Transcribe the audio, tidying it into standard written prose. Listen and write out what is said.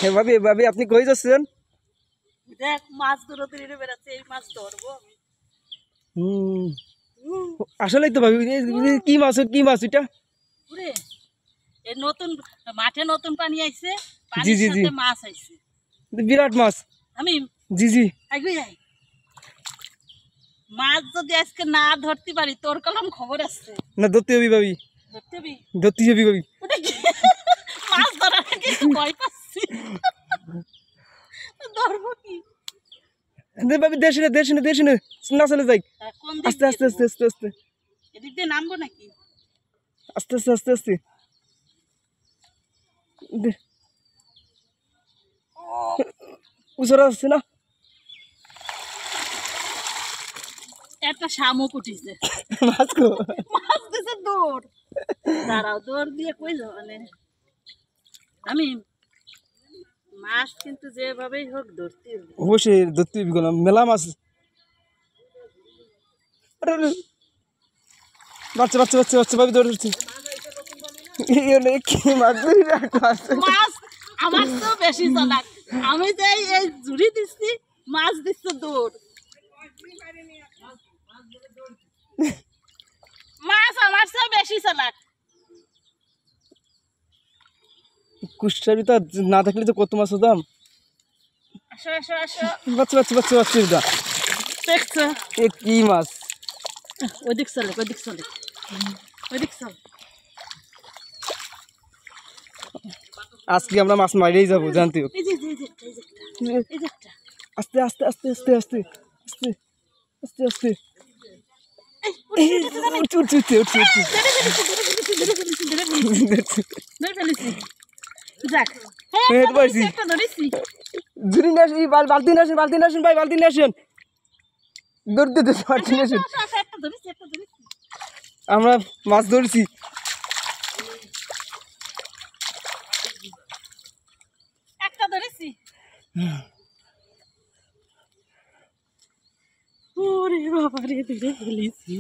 হ্যাঁ ভাবি ভাবি আপনি কই যাচ্ছেন? দেখ মাছ ধরতে বেড়াচ্ছে, এই মাছ ধরবো আমি। হুম আসলেই তো ভাবি কি মাছ কি মাছ এটা? ওরে এই নতুন মাঠে নতুন পানি আইছে, জি পানির জি জি সাথে মাছ আইছে। বিরাট মাছ। আমি জি জি আইগো যাই, মাছ যদি আজকে না ধরতে পারি তোর কলম খবর আছে। না ধরতে হবে ভাবি, ধরতে হবি? ধরতে হবে ভাবি। ওটা কি? মাছ ধরার আগে একটু ভয় পাচ্ছি, ধরবো কি? ভাবি দেশে না দেশে না দেশে না, না চলে যাই। কোন দিক আস্তে দিয়ে আস্তে দেবো? আস্তে আস্তে আস্তে এদিক দিয়ে নামবো নাকি? আস্তে আস্তে আস্তে আস্তে উচরা আসছে না। একটা শামুক উঠিছে, মাছ কো মাছ দিছে দৌড়। দাঁড়াও, দৌড় দিয়ে কই যাবে? আমি মাছ কিন্তু যেভাবেই হোক ধরতে হবে। অবশ্যই ধরতে হবে, কোনো মেলা মাছ। আরে আরে, বাচ্চা বাচ্চা বাচ্চা বাচ্চা ভাবি ধরছি। কি মাছ ধরি মাছ। মাছ আমার তো বেশি চালাক, আমি যে এই ঝুড়ি দিচ্ছি, মাছ দিচ্ছে দৌড়। মাছ আমার চেয়ে বেশি চালাক। কুষ্টারি তো না থাকলে তো কত মাছ হতাম। আসো আসো আসো, বাচ্চা বাচ্চা বাচ্চা বাচ্চা দেখছো? এ কি মাছ? ওইদিক চলে, ওইদিক চলে, ওইদিক চল। আজকে আমরা মাছ মারিয়েই যাবো জানতে। এই যে এই যে এই যে এই যে একটা। আস্তে আস্তে আস্তে আস্তে আস্তে আস্তে আস্তে আস্তে এই, উঠছে, উঠছে, উঠছে উঠছে উঠছে উঠছে ধরে ফেলেছি। যাক, এই তো পারছি। একটা ধরেছি। ঝুড়ি নিয়ে আসেন, বালতি নিয়ে আসেন, বালতি নিয়ে আসেন ভাই, বালতি নিয়ে আসেন। ধরতে ধরতে বালতি নিয়ে আসেন। আসো, আসো, একটা ধরেছি, একটা ধরেছি। আমরা মাছ ধরছি। একটা ধরেছি। ওরে বাবা রে, ধরে ফেলেছি।